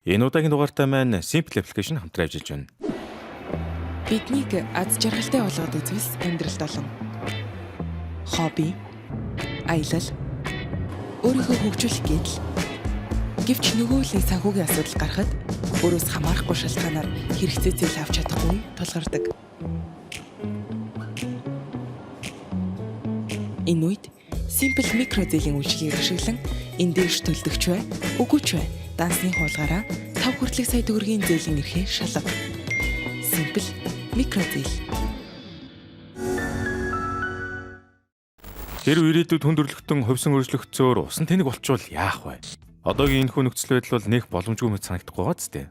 Энэ удаагийн дугаартай маань Simple application хамтран ажиллаж байна. Биднийг аз жаргалтай болгоод үзвэл амьдралд олон хобби, аялал, өөрийгөө хөгжүүлэх гэл гэвч нөгөө л нэг санхүүгийн асуудал гарахад өөрөөс хамаарахгүй шалтгаанаар хэрэгцээ зээл авч чадахгүй тулгардаг. Энэ үед Simple микро зээлийн үйлчилгээг ашиглан эндээс төлдөгч бай, үгүй ч бай, дансны хуулгаараа 5 хүртэлх сая төгрөгийн зээлийн эрхээ шалга. Simple микро зээл. Тэр ирээдүйд хүндрэлтэн ховсон өөрчлөгцөөр усан тэнэг болчвол яах вэ? Одоогийн энэхүү нөхцөл байдал бол нэх боломжгүй мэт санагдахгүй гоц тээ.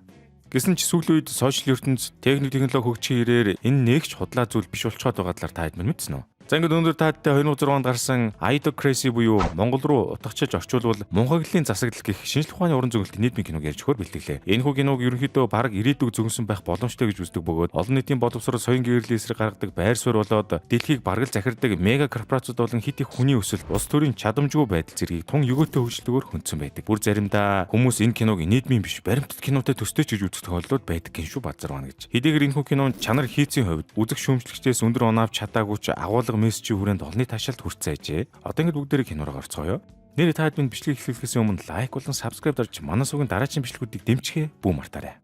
Гэсэн ч сүүлийн үед сошиал ертөнц техник технологи хөгжихийн ирээр энэ нэгч худлаа зүйл биш болчиход байгаа талаар та хэд мэдсэн үү? За ингээд өндөр таадтай 2006 онд гарсан Idiocracy буюу Монгол руу утгачиж орчуулбал Мунхаглалын засаглал гэх шинжлэх ухааны уран зөгнөлт нийтмийн киног ярьж өгөхөөр бэлтгэлээ. Энэхүү киног ерөнхийдөө бараг ирээдүг зөгнсөн байх боломжтой гэж үздэг бөгөөд олон нийтийн боловсрол соён гэрлийн эсрэг гаргадаг байр суурь болоод дэлхийг баргал захирдаг мега корпорациуд болон хит их хүний өсөлт улс төрийн чадамжгүй байдал зэргийг тун өгөөтэй хөгжлөгөөр хөндсөн байдаг. Бүр заримдаа хүмүүс энэ киног нийтмийн биш баримтат кинотой төстэй ч гэж үздэг тохиолдлууд байдаг гин шүү базарвана гэж. Хэдийгээр энэхүү кинонд чанар хийцийн хувьд үзэг шүүмжлэгчдээс өндөр оноо авч чадаагүй ч агуулга мессежийн хүрээнд олонний таашаалд хүрцээ ажээ. Одоо ингээд бүгдээрээ кинороо орцгоё. Нэр таад минь бичлэг эхлэхээс өмнө лайк болон subscribe дарж манай сувгийн дараагийн бичлэгүүдийг дэмжихээ бүү мартаарай.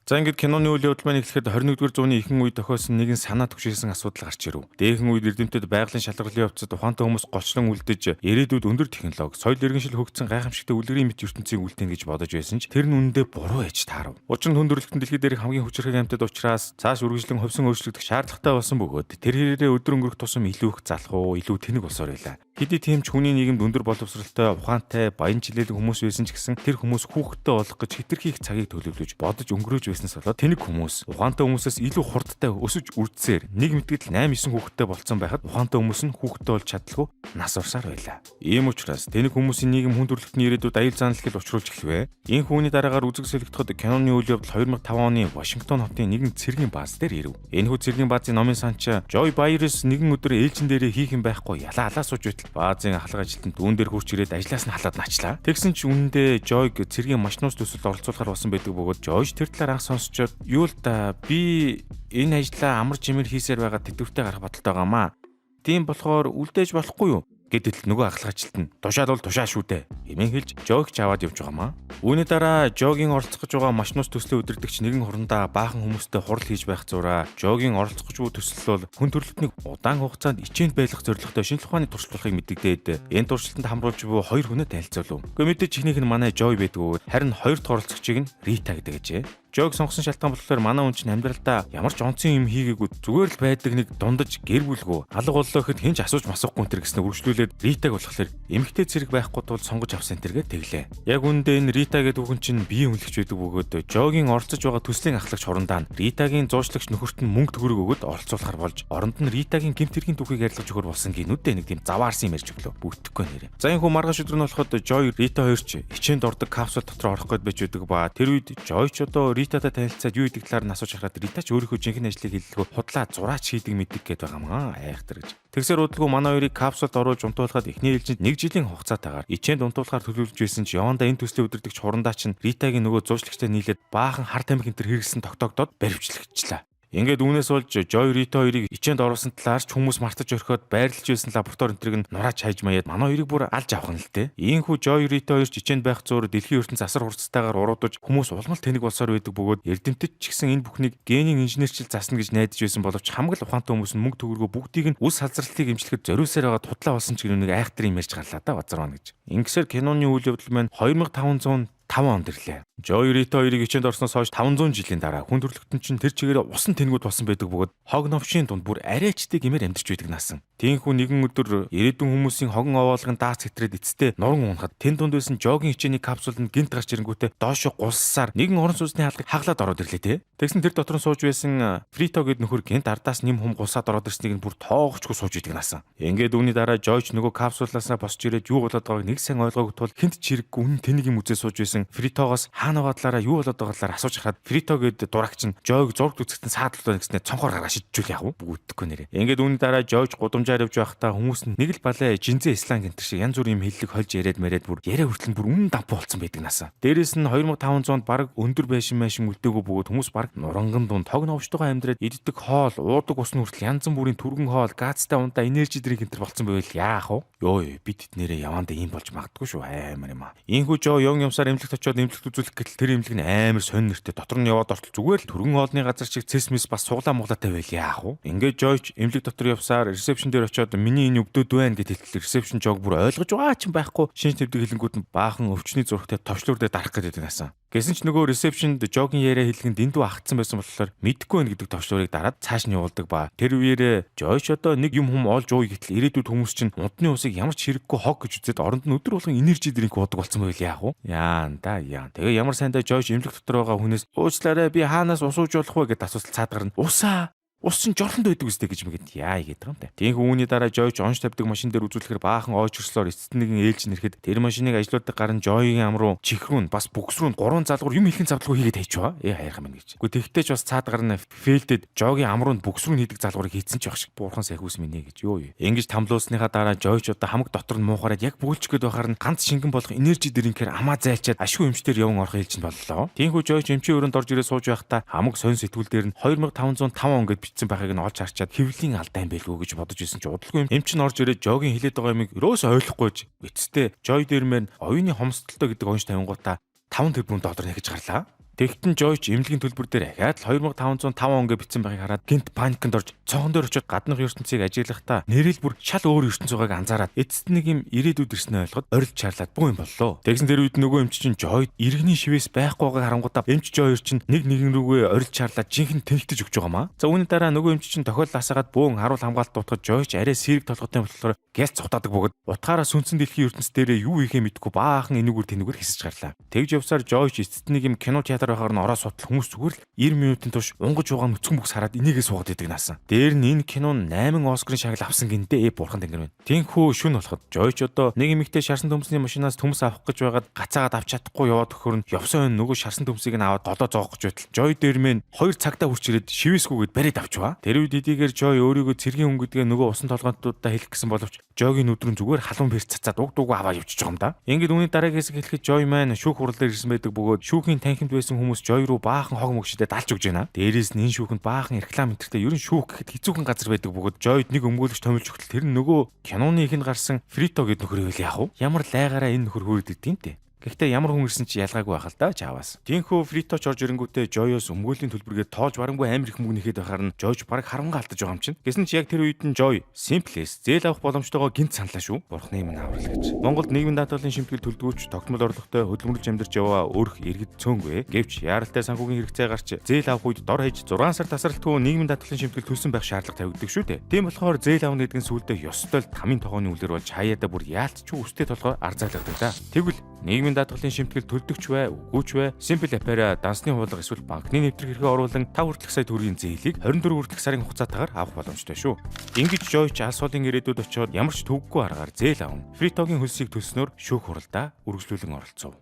За ингээд киноны үйл явдал маань эхлэхэд 21-р зууны ихэнх үед тохиосон нэгэн санаа түгшээсэн асуудал гарч ирв. Дээхэн үед эрдэмтэд байгалийн шалгарлын явцад ухаантай хүмүүс голчлон үлдэж ирээдүйд өндөр технологи, соёл иргэншил хөгжсөн гайхамшигтай үлгэрийн мэт ертөнцийн үлдээн гэж бодож байсан ч тэр нь үнэндээ буруу ээж таарав. Учир нь хүндрэлтэн дэлхий дээрх хамгийн хүчрхэг амьтад учраас цааш үргэлжлэн хөвсөн өөрчлөгдөх шаардлагатай болсон бөгөөд тэр хэрээрээ өдөр өнгөрөх тусам илүү их залхуу, илүү тэнэг болсоор байлаа. Хэдий тийм ч хүний нийгэмд өндөр боловсролтой, ухаантай, баян жилээлэг хүмүүс байсан ч гэсэн тэр хүмүүс хүүхэдтэй болох гэж хэтэрхий их цагийг төлөвлөж бодож өнгөрөөж байснаас болоод тэнэг хүмүүс ухаантай хүмүүсээс илүү хурдтай өсөж үрдсээр нэг мэтгэл 8-9 хүүхэдтэй болцсон байхад ухаантай хүмүүс нь хүүхэдтэй болж чадлагүй нас орсаар байлаа. Ийм учраас тэнэг хүмүүсийн нийгэм хүндрэлтний ирээдүйд аюул заналт учруулж эхлэв. Энэ түүний дараагаар үзэгсэлэгдэхэд киноны үйл явдал 2005 оны Вашингтон хотын нэгэн цэргийн бааз дээр ирв. Энэхүү цэргийн баазын номын санч Joy Byers нэгэн өдөр ээлжин дээрээ хийх юм байхгүй ялаа сууж байтал баазын ахлах ажилтнанд үүн дээр хурч ирээд ажлаас нь халаад начлаа. Тэгсэн ч үнэндээ Joy-г цэргийн машинуус төсөлд оролцуулахар болсон байдаг бөгөөд Joy тэр талаар анх сонсчод юу л да би энэ ажлаа амар жимээр хийсээр байгаа тэтгэвртэй гарах бодолтой байгаамаа. Тийм болохоор үлдээж болохгүй юу? Гэтэл нөгөө ахлах ажилтан тушаад бол тушаа шүү дээ. Хэмээн хэлж Жог ч аваад явж байгаамаа. Үүний дараа Жогийн оролцох гэж байгаа машинуус төслийн удирдагч нэгэн хурандаа баахан хүмүүстэй хурал хийж байх зураа Жогийн оролцох гэж буй төсөл бол хүн төрөлхтнийг удаан хугацаанд ичээнд байлгах зорилготой шинжлэх ухааны туршлагыг мэддэгдээд энэ туршилтанд хамруулж буй хоёр хүнээ танилцуулв. Гэхдээ мэдээж ихнийх нь манай Жой байдгүй. Харин хоёр дахь оролцогчийг нь Рита гэдэг ажээ. Жог сонгосон шалтгаан болохоор манай хүн чинь амьдралдаа ямар ч онцгой юм хийгээгүй зүгээр л байдаг нэг дундаж гэр бүлгүй алга боллоо гэхэд хэн ч асууж масахгүй энэ гэснээр үргэлжлүүлээд Ритаг болохоор эмэгтэй цэрэг байхгүй тул сонгож авсан энэ тэглээ. Яг үүндээ энэ Рита гэдэг хүн чинь биеийн хүнлэгч байдаг бөгөөд Жогийн оролцож байгаа төслийн ахлагч хурандаа нь Ритагийн зуучлагч нөхөрт нь мөнгө төгрөг өгöd оролцуулахар болж оронд нь Ритагийн гэмт хэргийн түүхийг арилгаж өгөр болсон гинүүдээ нэг тийм заваарсан юм ярьж өглөө. Бүтггүй нэрээ. За энэ хүн маргааш өдөр нь болоход Жой Рита хоёр ч хичээнд ордог капсул дотор орох гээд байж байдаг ба тэр үед Жой ч одоо Ритатай танилцаад юу гэдэг талаар нь асууж хараад Рита ч өөрийнхөө жинхэнэ ажлыг хэллэгөө худлаа зураач хийдэг мэддэг гээд байгаамаа айхтар гэж. Тэгсээр удалгүй манай хоёрыг капсулд оруулж унтуулахад эхний ээлжинд 1 жилийн хугацаатаагаар ичээнд унтуулахаар төлөвлөж байсан ч явандаа энэ төслийн удирдагч хурандаа чинь Ритагийн нөгөө зуучлагчтай нийлээд баахан хар тамхи энэ төр хэрэгэлсэн тогтоогдоод баривчлагчлаа. Ингээд үүнээс болж Joy Rita хоёрыг ичээнд оруулсан талаар ч хүмүүс мартаж орхиод байрлаж байсан лаборатори энтрийг нь нураач хайж маяад манай хоёрыг бүр алж авах нь л дээ. Ийхүү Joy Rita хоёр ч ичээнд байх зуур дэлхийн ертөнц асар хурцтайгаар уруудаж хүмүүс улмал тэнэг болсоор байдаг бөгөөд эрдэмтэд ч гэсэн энэ бүхнийг генийн инженерчил засна гэж найдаж байсан боловч хамаг л ухаантай хүмүүс нь мөнгө төгрөгөө бүгдийг нь үс салзралтыг эмчлэхэд зориулсаар байгаа тудлаа болсон ч гэнэ нэг айхтар юм ярьж гарлаа да базарвана гэж. Ингэсээр киноны үйл явдал маань 2500 5 онд ирлээ. Joy Rita хоёрыг ичээнд орсноос хойш 500 жилийн дараа хүн төрөлхтөн чинь тэр чигээр усан тэнгүүд болсон байдаг бөгөөд хог новшийн дунд бүр арайчдыг гэмээр амьдарч байдаг наасан. Тиймхүү нэгэн өдөр ирээдүйн хүмүүсийн хогон овоолгын даац хэтрээд эцэстээ нуран унахад тэн дунд байсан Жогийн хичээний капсулд нь гинт гарч ирэнгүүтээ доошо гулсаар нэгэн орон сууцны хаалгыг хаглаад ороод ирлээ те. Тэгсэн тэр дотор нь сууж байсан Фрито гэд нөхөр гинт ардаас нэм хум гулсаад ороод ирснийг нь бүр тоогчгүй сууж идэг наасан. Ингээд үүний дараа Жойч нөгөө капсулаасаа босч ирээд юу болоод байгааг нэг сайн ойлгоогүй тул хинт чирэггүй үнэн тэнийг юм үзээ сууж байсан Фритогоос хаана байгаа талаараа юу болоод байгаа талаар асууж хахад Фрито гэд дурагч нь Жойг зург үзэхтэн саадлуулаа гэснээр цонхоор гараа шидчихвэл яах вэ? Бүгддэггүй нэрээ. Ингээд үүний дараа Жойч гудамж уламжаар явж байхдаа хүмүүс нь нэг л балай жинзээ сланг гэнтэр шиг янз бүрийн юм хэллэг хольж яриад мариад бүр яриа хүртэл бүр үнэн давп болцсон байдаг насаа. Дээрээс нь 2500-д баг өндөр байшин үлдээгөө бөгөөд хүмүүс баг нуранган дунд тог новчтойгоо амьдраад иддэг хоол, уудаг ус нь хүртэл янз бүрийн түргэн хоол, газтай унтаа энержи дринк гэнтэр болцсон байвал яах вэ? Йоо, бид нэрээ явандаа ийм болж магадгүй шүү. Амар юм аа. Ийхүү жоо юм юмсаар эмнэлэгт очиод эмнэлэгт үзүүлэх гэтэл тэр эмнэлэг нь амар сонь нэртэй дотор нь яваад ортол зүгээр л түргэн хоолны газар шиг цэсмэс бас суглаа муглаатай байл яах вэ? Ингээд жойч эмнэлэг дотор явсаар ресепшн дээр очиод миний энэ өвдөд байна гэд хэлтэл ресепшн жог бүр ойлгож байгаа ч юм байхгүй. Шинж төвдөг хэлэнгүүд нь баахан өвчний зурагтай товчлуур дээр дарах гэдэг насан. Гэсэн ч нөгөө ресепшнд жогийн яриа хэлэхэд дэндүү ахацсан байсан болохоор мэдэхгүй байна гэдэг товчлуурыг дараад цааш нь явуулдаг ба тэр үеэрээ жойч одоо нэг юм хүм олж ууя гэтэл ирээдүйд хүмүүс чинь унтны усыг ямар ч хэрэггүй хог гэж үзээд оронд нь өдөр болгон энержи дринк уудаг болсон байл яах вэ? Яан да яан. Тэгээ ямар сайндаа жойч эмнэлэг дотор байгаа хүнээс уучлаарай би хаанаас ус ууж болох вэ гэдээ асуусал цаадгаар нь усаа ус чинь жорлонд байдаг үстэй гэж мэгэд яа гэдэг юм те. Тэнх үүний дараа жойч онш тавьдаг машин дээр үзүүлэхээр баахан ойчрслоор эцэст нэгэн ээлж нэрэхэд тэр машиныг ажилуулдаг гарын жойгийн ам руу чихрүүн бас бүкс рүү гурван залгуур юм хэлхэн завдалгүй хийгээд хайж байгаа. Хайрах юм гэж. Гэхдээ тэгтээ ч бас цаадгаар нь фейлдэд жойгийн ам руу бүкс рүү хийдэг залгуурыг хийцэн ч байх шиг буурхан сайхүүс минь гэж юу. Ингэж тамлуулсныхаа дараа жойч одоо хамаг дотор нь муухараад яг бүүлчих гээд байхаар нь ганц шингэн болох энержи дринкээр амаа зайлчаад ашгүй эмчтэр яван орох ээлж нь боллоо. Тэнхүү жойч эмчийн өрөөнд орж ирээ сууж байхдаа хамаг сонь сэтгүүл дээр нь 2505 он гэд бичсэн байхыг нь олж харчаад хэвлийн алдаан байлгүй гэж бодож исэн ч удалгүй эмч нь орж ирээд жогийн хэлээд байгаа юмыг өрөөс ойлгохгүйж эцэстээ жой дээр мэн оюуны хомсдолтой гэдэг онш тавингуудаа 5 тэрбум доллар нэгж гарлаа. Тэгтэн жойч эмнэлгийн төлбөр дээр ахаад 2505 он гэж бичсэн байхыг хараад гинт паникнд орж цонхон дээр очиод гаднах ертөнцийг ажиглахдаа нэрэл бүр шал өөр ертөнц байгааг анзаараад эцэст нэг юм ирээдүйд ирснээ ойлгоод орилж чарлаад буу юм боллоо. Тэгсэн тэр үед нөгөө эмч чинь жойд иргэний шивээс байхгүй байгааг харангуудаа эмч жойр чинь нэг нэгэн рүүгээ орилж чарлаад жинхэнэ тэнхтэж өгч байгаа маа. За үүний дараа нөгөө эмч чинь тохиолдол асаагаад бөөн харуул хамгаалт дуутахад жойч арай сэрэг толгойтой болохоор гэс цутаадаг бөгөөд утгаараа сүнсэн дэлхийн ертөнц дээрээ юу хийхээ мэдгүй баахан энүүгээр тэнүүгээр хэсэж гарлаа. Тэгж явсаар жойч эцэст нэг юм кино театр байхаар нь ороо сутал хүмүүс зүгээр л 90 минутын турш унгаж байгаа нүцгэн бүкс хараад энийгээ суугаад идэг наасан. Дээр нь энэ кинон 8 Оскарын шагнал авсан гинтээ бурхан тэнгэр байна. Тэнхүү шүн болоход жойч одоо нэг эмэгтэй шарсан төмсний машинаас төмс авах гэж байгаад гацаагаад авч чадахгүй яваад өгөхөр нь явсан өн нөгөө шарсан төмсийг нь аваад долоо зоох гэж байтал жой дээр мэн 2 цагтаа хурч ирээд шивэсгүйгээд бариад авчваа. Тэр үед эдийгээр жой өөрийгөө цэргийн хүн гэдгээ нөгөө усан толгойнтуудаа хэлэх гэсэн боловч жойгийн өдрөн зүгээр халуун бэрч цацаад уг дуугаа аваад явчих юм да. Ингээд үүний дараагаас хэлэхэд жой маань шүүх хурал дээр ирсэн байдаг бөгөөд шүүхийн танхимд байсан хүмүүс жой руу баахан хог мөгшөдөө далж өгж байна. Дээрээс нь энэ шүүхэнд баахан реклам энтертэй ерөн шүүх гэхэд хэцүүхэн газар байдаг бөгөөд жойд нэг өмгөөлөгч томилж өгтөл тэр нь нөгөө киноны ихэнд гарсан Фрито гэдэг нөхөр ивэл яах вэ? Ямар лайгаараа энэ нөхөр хөрөдөг тийм дээ. Гэхдээ ямар хүн ирсэн чи ялгаагүй байх л да чааваас. Тинхүү Фриточ орж ирэнгүүтээ Жойос өмгөөлийн төлбөргээ тоолж барангүй амар их мөнгө нэхэд байхаар нь Жойч бараг харангаа алдаж байгаа юм чинь. Гэсэн чи яг тэр үед нь Жой Simplest зээл авах боломжтойгоо гинт саналаа шүү. Бурхны минь аврал гэж. Монголд нийгмийн даатгалын шимтгэл төлдгүүч тогтмол орлоготой хөдөлмөрлж амьдарч яваа өрх иргэд цөөнгүй. Гэвч яаралтай санхүүгийн хэрэгцээ гарч зээл авах үед дор хаяж 6 сар тасралтгүй нийгмийн даатгалын шимтгэл төлсөн байх шаардлага тавигддаг шүү дээ. Тийм болохоор зээл авах гэдэг нь сүүлдээ ёстой л тамийн тогооны үлээр болж хаяада бүр яалтч үстэй толгой арзаалгадаг да. Тэгвэл нийгмийн даатгалын шимтгэл төлдөгч бай, үгүйч бай, Simple App-аараа дансны хуулга эсвэл банкны нэвтрэх хэрэг оруулан 5 хүртэлх сая төгрөгийн зээлийг 24 хүртэлх сарын хугацаатаагаар авах боломжтой шүү. Ингэж Жойч алс холын ирээдүйд очиод ямар ч төвөггүй аргаар зээл авна. Фритогийн хөлсийг төлснөөр шүүх хуралдаа үргэлжлүүлэн оролцов.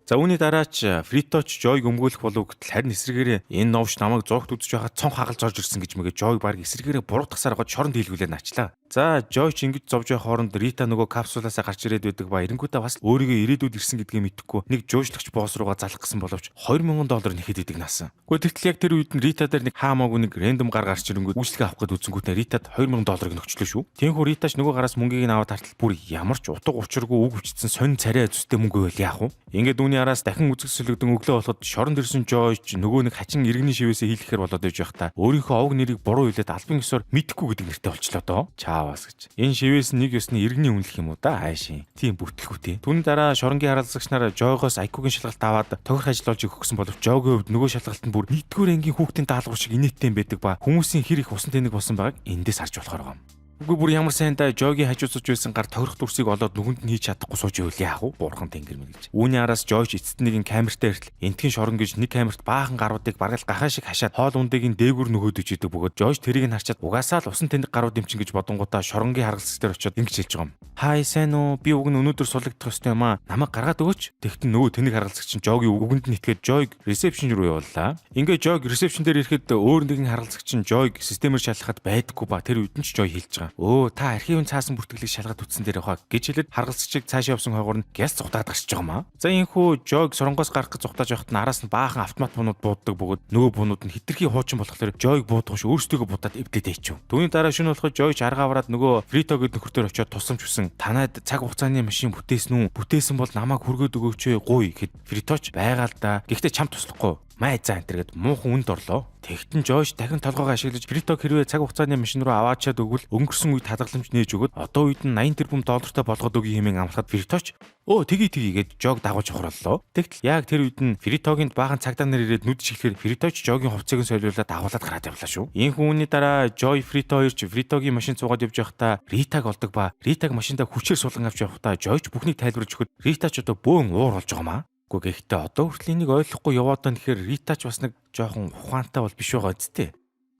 За үүний дараач Фриточ Жойг өмгөөлөх болов гэтэл харин эсрэгээрээ энэ новш намайг зургт үзэж байхад цонх хагалж орж ирсэн гэж мэгээ Жойг баг эсрэгээрээ буруутгасаар гоод шоронд хийлгүүлээ наачлаа. За Жойч ингэж зовж байх хооронд Рита нөгөө капсулаасаа гарч ирээд байдаг ба эренгүүтээ бас өөрийгөө ирээдүйд ирсэн гэдгээ мэдэхгүй нэг жуужлагч босс руугаа залах гэсэн боловч $2000 нэхэд идэг наасан. Гэхдээ тэгтэл яг тэр үед нь Рита дээр нэг хаамаагүй нэг рэндом гар гарч ирэнгүүт үйлчлэгээ авах гээд үзэнгүүтээ Ритад $2000 нөхчлөө шүү. Тэнхүү Ритач нөгөө гараас мөнгийг нь аваад тартал бүр ямар ч утга учиргүй үг хүчсэн сонь царай зүстэй мөнгө байл яах вэ? Ингээд үүний араас дахин үзэгсэлэгдэн өглөө болоход шоронд ирсэн Жойч нөгөө нэг хачин иргэний шивээсээ хийлгэхээр болоод иж явахдаа өөрийнхөө овг нэрийг буруу хэлээд албан ёсоор мэдхгүй гэдэг нэртэй болчлоо доо. Чаавас гэж. Энэ шивээс нэг ёсны иргэний үнэлэх юм уу да хайшин. Тийм бүтлгүүтэй. Түүний дараа шоронгийн хараалцагч нар Жойгоос IQ-гийн шалгалт аваад тохирох ажиллаж өгсөн боловч Жойгийн хувьд нөгөө шалгалт нь бүр 1-р ангийн хүүхдийн даалгавар шиг инээдтэй байдаг ба хүмүүсийн хэр их усан тэнэг болсон байгааг эндээс харж болохоор байгаа юм. Үгүй бүр ямар сайндаа Жойгийн хажууд сууж байсан гар тохирох дүрсийг олоод нүхэнд нь хийж чадахгүй сууж ивэл яах вэ? Бурхан тэнгэр мэн гэж. Үүний араас Жойч эцэст нэгэн камертай иртэл энтгийн шорон гэж нэг камерт баахан гаруудыг баргал гахаа шиг хашаад хоол ундыг дээгүр нөгөөдөж идэг бөгөөд Жойч тэрийг нь харчаад угаасаа л усан тэнэг гарууд юм чин гэж бодонгуудаа шоронгийн харгалзагч дээр очиод ингэж хэлж байгаа юм. Хай сайн уу? Би уг нь өнөөдөр сулагдах ёстой юм аа. Намайг гаргаад өгөөч. Тэгтэн нөгөө тэнэг харгалзагч нь Жойгийн үгэнд нь итгээд Жойг ресепшн руу явууллаа. Ингээд Жойг ресепшн дээр ирэхэд өөр нэгэн харгалзагч нь Жойг системээр шалгахад байдаггүй ба тэр үед нь ч Жой хэлж байгаа. байгаа. Өө та архивын цаасан бүртгэлийг шалгаад үтсэн дээр хаа гэж хэлээд харгалзагчийг цаашаа явсан хойгоор нь гяс зугатаад гарч байгаа юм аа. За энэхүү Жойг соронгоос гарах гэж зугатаж явахад нь араас нь баахан автомат бунууд бууддаг бөгөөд нөгөө бунууд нь хитрхи хуучин болохоор Жойг буудахш өөрсдөө будаад эвдээд айчв. Түүний дараа шөнө болоход Жойч аргаа аваад нөгөө Фрито гэдэг нөхөртөө очиод тусламж хүсэн. Танад цаг хугацааны машин бүтээсэн үү? Бүтээсэн бол намайг хүргээд өгөөч гуй гэхэд Фриточ байгаа л да. Гэхдээ чам туслахгүй. Май заа энэ гээд муухан үнд орлоо. Тэгтэн Жойч дахин толгоогоо ашиглаж Фритог хэрвээ цаг хугацааны машин руу аваачаад өгвөл өнгөрсөн үед хадгаламж нээж өгöd одоо үед нь 80 тэрбум доллартай болгоод өгье хэмээн амлахад Фриточ тгий гээд Жог дагуулж хорлоо. Тэгтэл яг тэр үед нь Фритогийн баахан цагдаа нар ирээд нүд шиглэхээр Фриточ Жогийн хувцсыг нь солиулаад дагуулад гараад явлаа шүү. Энэ хүмүүний дараа Жой Фрито хоёр ч Фритогийн машин цугаад явж байхдаа Ритаг олдог ба Ритаг машиндаа хүчээр сулган авч явхдаа Жойч бүхнийг тайлбарлаж өгöd Ритач одоо бөөн уур болж байгаа маа. Гэхдээ одоо хүртэл энийг ойлгохгүй яваад байна гэхээр Ритач бас нэг жоохон ухаантай бол биш байгаа үсттэй.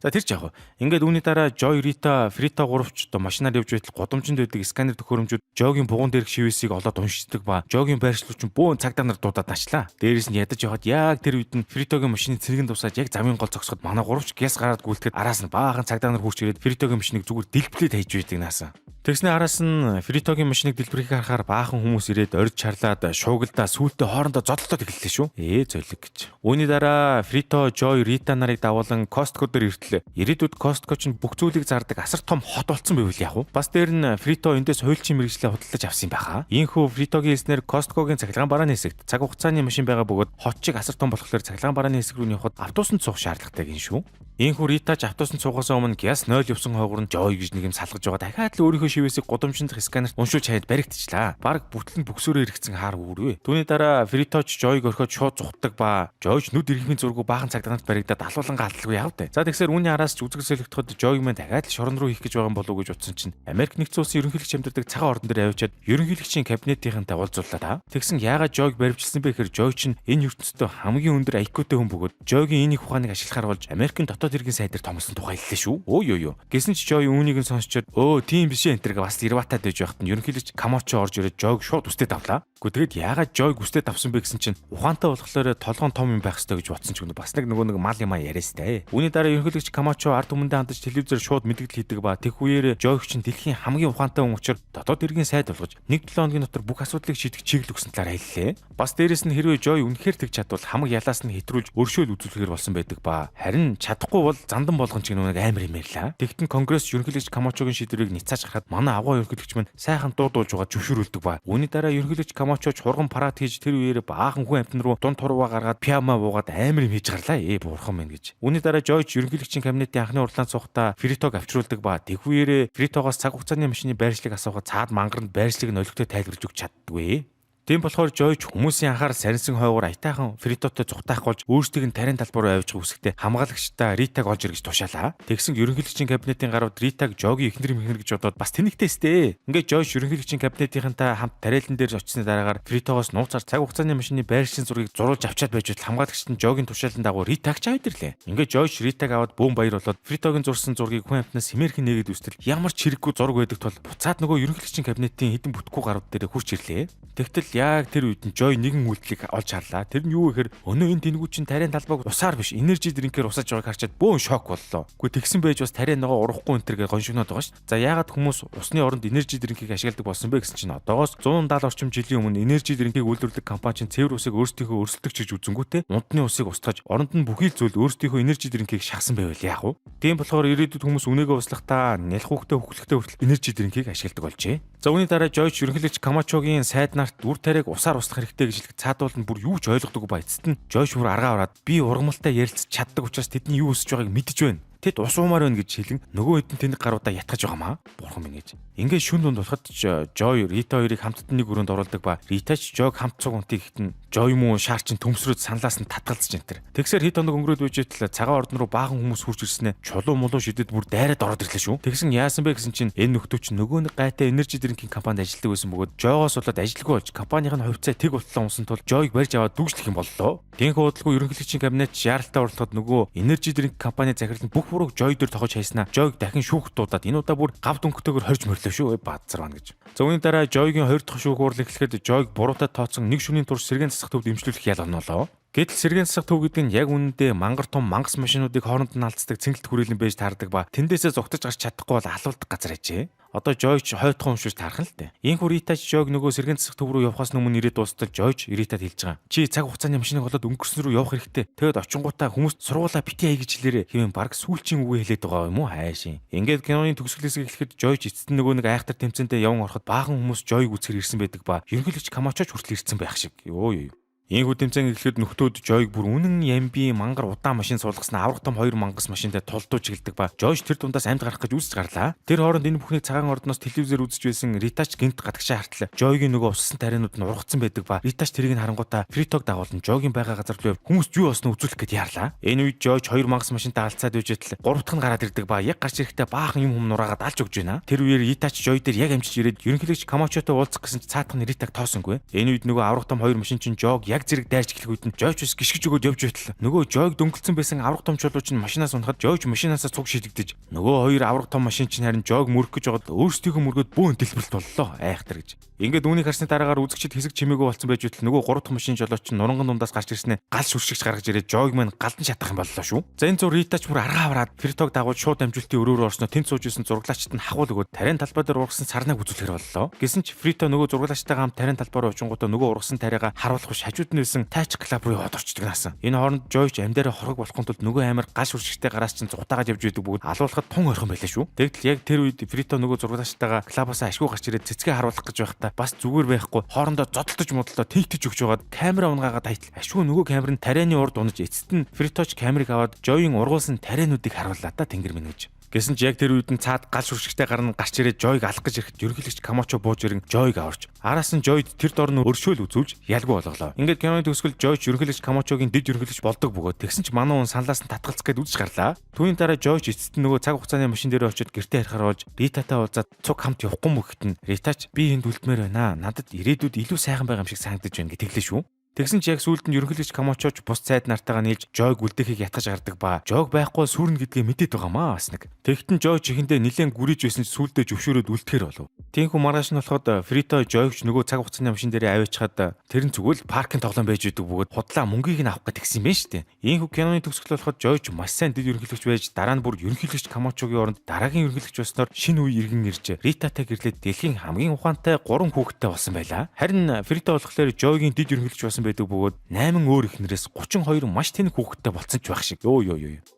За тэр ч яг. Ингээд үүний дараа Жой, Рита, Фрито гуравч одоо машинаар явж байтал годомжинд байдаг сканер төхөөрөмжүүд Жогийн бугуун дээрх шивэсийг олоод уншдаг ба Жогийн байршлууч бөөн цагдаа нар дуудаад начлаа. Дээрээс нь ядаж яваад яг тэр үед нь Фритогийн машины цэргэн дусаад яг замын гол зогсоход манай гуравч гяс гараад гүйлтэхэд араас нь баахан цагдаа нар хурч ирээд Фритогийн машиныг зүгээр дэлбэлээд хайж байдаг наасан. Тэгснэ араас нь Фритогийн машиныг дэлбэрхийг харахаар баахан хүмүүс ирээд орж чарлаад шуугилдаа сүултээ хоорондоо зодлоод эхэллээ шүү. Золиг гэж. Үүний дараа Фрито, Жой, Рита нарыг давуулан Костко дээр иртлээ. Ирээдүйд Костко ч бүх зүйлийг зардаг асар том хот болсон байвал яах вэ? Бас дээр нь Фрито эндээс хуульчин мэргэжлээ худалдаж авсан юм байхаа. Ийхүү Фритогийн хэлснээр Косткогийн цахилгаан барааны хэсэгт цаг хугацааны машин байгаа бөгөөд хот чиг асар том болохоор цахилгаан барааны хэсэг рүү явхад автобусанд суух шаардлагатай гин шүү. Ийхүү Ритач автобусанд суугасаа өмнө гяс 0 явсан хойгоор нь Жой гэж нэг юм салгаж байгаа. Дахиад л өөрийнхөө шивэсийг гудамжинд сканерт уншуулж хаяад баригдчихлаа. Бараг бүтлэн бөксөөрөө эргэцэн хаар үүрвэ. Түүний дараа Фриточ Жойг орхиод шууд зүхтдаг ба Жойч нүд иргэмийн зургуу баахан цагдаанд баригдаад алуулангаа алдалгүй явдаа. За тэгсээр үүний араас ч үзэгсэлэгдэхэд Жойг мэн дахиад л шорон руу хийх гэж байгаа юм болов уу гэж утсан чинь Америк нэгдсэн улсын ерөнхийлөгч амьдардаг цагаан ордон дээр авчиад ерөнхийлөгчийн кабинетийнхэнтэй уулзууллаа та. Тэгсэн яагаад Жойг баривчилсан бэ гэхээр Жойч нь энэ ертөнцийн хамгийн өндөр IQ-тэй хүн бөгөөд Жойгийн энийг ухааныг ашиглахаар болж Америкийн дотоод иргэн сайд дээр томсон тухай хэллээ шүү. Гэсэн ч Жой үүнийг нь сонсчоод тийм биш энэ тэрэг бас Ирватад байж байхад нь ерөнхийлөгч Камочо орж ирээд Жойг шууд үстэд авлаа. Тэгэд яагаад Жойг үстэд авсан бэ гэсэн чинь ухаантай болохоор толгоон том юм байх ёстой гэж бодсон ч бас нэг нөгөө нэг мал юм яриастай. Үүний дараа ерөнхийлөгч Камочо ард түмэндээ хандаж телевизээр шууд мэдээлэл хийдэг ба тех үеэр Жойг чинь дэлхийн хамгийн ухаантай хүн учраас дотоод иргэн сайд болгож 1-7 хоногийн дотор бүх асуудлыг шийдэх чиглэл өгсөн талаар хэллээ. Бас дээрэс нь хэрвээ Жой үнэхээр тэгж чадвал хамаг ялаас нь хэтрүүлж өршөөл үзүүлэхээр болсон байдаг ба харин чадахгүй бол зандан болгон ч нэг амар юм ярьлаа. Тэгтэн конгресс ерөнхийлөгч Камочогийн шийдвэрийг ницааж гарахад манай авгаа ерөнхийлөгч мань сайхан дуудуулж байгаа зөвшөөрүүлдэг ба үүний дараа ерөнхийлөгч Камочоч хурган парад хийж тэр үеэр баахан хүн амтан руу дунд турваа гаргаад пиама буугаад амар юм хийж гарлаа. Буурхан мэн гэж. Үүний дараа Жойч ерөнхийлөгчийн кабинетийн анхны урлаан цухтаа Фритог авчруулдаг ба тэг үеэр Фритогоос цаг хугацааны машины байршлыг асуухад цаад мангарнд байршлыг нь олигтой тайлбарлаж өгч чаддгүй. Тийм болохоор Жойч хүмүүсийн анхаарал сарнсан хойгоор аятайхан Фритотой зүхтаах болж өөрсдийг нь тарийн талбар руу авчих үсгтээ хамгаалагчтай Ритаг олж ирж тушаалаа. Тэгсэн ерөнхийлөгчийн кабинетийн гарууд Ритаг Жогийн эхнэр мөхнөр гэж бодоод бас тэнэгтэйстэй. Ингээд Жойч ерөнхийлөгчийн кабинетийнхэнтэй хамт тариалан дээр очсны дараагаар Фритогоос нууцаар цаг хугацааны машины байршин зургийг зурулж авчаад байж хамгаалагчт нь Жогийн тушаалын дагуу Ритаг ч аваад ирлээ. Ингээд Жойч Ритаг аваад бөөн баяр болоод Фритогийн зурсан зургийг хүн амтнаас хэмээрхэн нээгээд үстэл ямар ч хэрэггүй зураг байдаг тул буцаад нөгөө ерөнхийлөгчийн кабинетийн хідэн бүтггүй гарууд дээр хурч ирлээ. Тэгтэл яг тэр үед нь Жой нэгэн үйлдэлийг олж харлаа. Тэр нь юу гэхээр өнөө энэ тэнгуү чинь тариан талбайг усаар биш энержи дринкээр усааж байгааг харчаад бөөн шок боллоо. Гэхдээ тэгсэн байж бас тариан нөгөө урахгүй энэ төргээ гоншигноод байгаа шүү. За яагаад хүмүүс усны оронд энержи дринкийг ашигладаг болсон бэ гэсэн чинь одоогоос 170 орчим жилийн өмнө энержи дринкийг үйлдвэрлэдэг компани чинь цэвэр усыг өөрсдийнхөө өрсөлдөгч гэж үзэнгүүтээ унтны усыг устгаж оронд нь бүхий л зүйл өөрсдийнхөө энержи дринкийг шахсан байвал яах вэ? Тийм болохоор ирээдүйд хүмүүс үнэгээ услахдаа нялх хүүхдээ хөглөхтэй хүртэл энержи дринкийг ашигладаг болжээ. За үүний дараа Жойч ерөнхийлөгч Камочогийн сайд нарт үр тариаг усаар устгах хэрэгтэй гэж хэлэх цаадуул нь бүр юу ч ойлгодог ба эцэст нь Жойч бүр аргаа аваад би ургамалтай ярилцж чаддаг учраас тэдний юу өсөж байгааг мэдэж байна. Тэд ус уумаар байна гэж хэлэн нөгөө хэдэн тэнд гаруудаа ятгаж байгаамаа. Бурхан минь гэж. Ингээд шүн дунд болоход Жой Рита хоёрыг хамтд нэг өрөөнд оруулдаг ба Ритач Жойг хамт цуг унтыг хитэн Жой муу шаарчин төмсрөөд саналаас нь татгалзаж энтер. Тэгсээр хэд хоног өнгөрөөд үжитэл цагаан ордон руу баахан хүмүүс хурж ирснээр чулуу мулуу шидэд бүр дайраад ороод ирлээ шүү. Тэгсэн яасан бэ гэсэн чинь энэ нөхдөө чинь нөгөө нэг гайтай энержи дринкийн компанид ажилладаг байсан бөгөөд Жойгоос болоод ажилгүй болж компанийн хувьцаа тэг болтлоо унсан тул Жойг барьж аваад дүүжлэх юм боллоо. Тэнхүү удалгүй ерөнхийлөгчийн кабинет яаралтай уралдахад нөгөө энержи дринк компани захирлын бүх давхурыг Joy дээр тогож хайснаа Joy дахин шүүх дуудаад энэ удаа бүр гав дөнгөтэйгээр хорж мөрлөө шүү баазар байна гэж. За үүний дараа Joy-гийн 2 дахь шүүх хурлыг эхлэхэд Joy буруутай тооцсон нэг шөнийн турш сэргээн засах төвд эмчлүүлэх ял онолоо. Гэтэл сэргээн засах төв гэдэг нь яг үнэндээ мангар том мангас машинуудыг хооронд нь алдцдаг цэнгэлт хүрээлэн байж таардаг ба тэндээсээ зугтаж гарч чадахгүй бол алуулдаг газар ажээ. Одоо Joy ч хойтхон өмшөж таархан л дээ. Ийхүү Рита ч Joy нөгөө сэргээн засах төв рүү явахаас өмнө ирээд дуустал Joy ч Ритад хэлж байгаа. Чи цаг хугацааны машиныг болоод өнгөрсөн рүү явах хэрэгтэй. Тэгэд очингуудаа хүмүүст сургуулаа битгий хай гэж хэлээрээ хэмээн баг сүүлчийн үгээ хэлээд байгаа юм уу хайшин. Ингээд киноны төгсгөлөөс эхлэхэд Joy ч эцэст нь нөгөө нэг айхтар тэмцээндээ яван ороход баахан хүмүүс Joy-г үзэхэр ирсэн байдаг ба ерөнхийлөгч Камачоч хүртэл ирсэн байх шиг. Йоо. Ийхүү тэмцээн эхлэхэд нөхдөөд Joy бүр үнэн ямби мангар удаан машин суулгаснаа аврах том 2 мангас машинтай тулдууж эхэлдэг ба Joy тэр дундаас амьд гарах гэж үүсэж гарлаа. Тэр хооронд энэ бүхнийг цагаан ордноос телевизээр үзэж байсан Ритач гинт гадагшаа хартал Joy-гийн нөгөө уссан тарианууд нь ургацсан байдаг ба Ритач тэрийг нь харангуйтаа Фритог дагуулсан Joy-гийн байгаа газар руу хүмүүс юу болсноо үзүүлэх гэж яарлаа. Энэ үед Joy 2 мангас машинтай алцаад үжэтэл 3 дахь нь гараад ирдэг ба яг гарч ирэхдээ баахан юм нураагаад алж өгч байна. Тэр үеэр Ритач Joy дээр яг амжиж ирээд ерөнхийлөгч Камачотой уулзах гэсэн чи цаатах нь Ритаг тоосонгүй. Энэ үед нөгөө аврах том 2 машин чинь Joy яг зэрэг дайрч эхлэх үед нь Joy ч гიშгэж өгөөд явж байтал нөгөө Joy-г дөнгөлцсөн байсан аврах том чулуу чинь машинаас унахад Joy ч машинаасаа цуг шидэгдэж нөгөө 2 аврах том машин чинь харин Joy-г мөрөх гэж байгаад өөрсдийнхөө мөргөд бөөн дэлбэрэлт боллоо айхтар гэж. Ингээд үүнийг харсны дараагаар үзэгчид хэсэг чимээгүй болсон байж байтал нөгөө 3 дахь машин жолооч чинь нуранган дундаас гарч ирснээр гал шүршигч гаргаж ирээд Joy-г маань галдан шатах юм боллоо шүү. За энэ зур Ритач бүр аргаа аваад Фритог дагуулж шууд амжилтын өрөөрөө орсноо тэнд сууж исэн зурглаачд нь хахуул өгөөд тариан талбай дээр ургасан сарнаг үзүүлэхэр боллоо. Гэсэн ч Фрито нөгөө зурглаачтайгаа хамт тариан талбай руу очингуудаа нөгөө ургасан тариагаа харуулах биш хажууд нь байсан Touch Club руу яваад орчдөг наасан. Энэ хооронд Joy ч амдаараа хорог болохын тулд нөгөө амар гал шүршигтэй гараас чинь зугатаагаад явж идэг бүгд алуулахад тун ойрхон байлаа шүү. Тэгтэл яг тэр үед Фрито нөгөө зурглаачтайгаа клабаас ашгүй гарч ирээд цэцгээ харуулах гэж байхдаа бас зүгээр байхгүй хоорондоо зодтолтож модолдоо тэгтэж өгч байгаад камера унгаагаад тайтал ашгүй нөгөө камер нь тарианы урд унаж эцэст нь Фриточ камерыг аваад Joy-ийн ургуулсан тариануудыг харууллаа та тэнгэр минь гэж. Гэсэн ч яг тэр үед нь цаад гал шүршигтэй гарна гарч ирээд Joy-г алах гэж ирэхэд ерөнхийлөгч Камачо бууж ирэн Joy-г аварч араас нь Joy тэр дор нь өршөөл үзүүлж ялгүй болголоо. Ингээд киноны төгсгөл Joy ерөнхийлөгч Камачогийн дэд ерөнхийлөгч болдог бөгөөд тэгсэн ч мануу хүн саналаас нь татгалцах гээд үзэж гарлаа. Түүний дараа Joy эцэст нь нөгөө цаг хугацааны машин дээр очиод гэртээ харахаар болж Ритатай уулзаад цуг хамт явахгүй мөхөт нь Ритач би энд үлдмээр байна. Надад ирээдүйд илүү сайхан байгаа юм шиг санагдаж байна гэж тэглээ шүү. Тэгсэн ч яг сүүлд нь ерөнхийлөгч Камачоч бус цайд нартайгаа нийлж Joy-г үлдээхийг ятгаж гардаг ба Joy-г байхгүй сүрнэ гэдгээ мэдээд байгаамаа бас нэг. Тэгтэн Joy чихэндээ нилээн гүрийж байсан ч сүүлдээ зөвшөөрөөд үлдэхэр болов. Тинхүү маргааш нь болоход Фрито Joy-г нөгөө цаг хугацааны машин дээрээ аваачаад тэр нь зүгэл паркинг тоглоом байж идэг бөгөөд худлаа мөнгийг нь авах гэж тэгсэн юм байна шүү дээ. Ийхүү киноны төгсгөл болоход Joy ч маш сайн дэд ерөнхийлөгч байж дараа нь бүр ерөнхийлөгч Камачогийн оронд дараагийн ерөнхийлөгч болсноор шинэ үе иргэн ирж Ритатай гэрлээд дэлхийн хамгийн ухаантай 3 хүүхэдтэй болсон байлаа. Харин Фрито болохоор Joy-гийн дэд ерөнхийлөгч болсон байдаг бөгөөд 8 өөр эхнэрээс 32 маш тэнэг хүүхэдтэй болсон ч байх шиг. Йоо.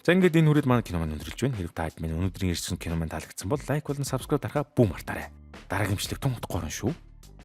За ингээд энэ хүрээд манай кино маань өндөрлж байна. Хэрэг та хэд минь өнөөдрийн ирсэн кино маань таалагдсан бол лайк болон subscribe дарахаа бүү мартаарай. Дараагийн бичлэг тун утгагүй шүү.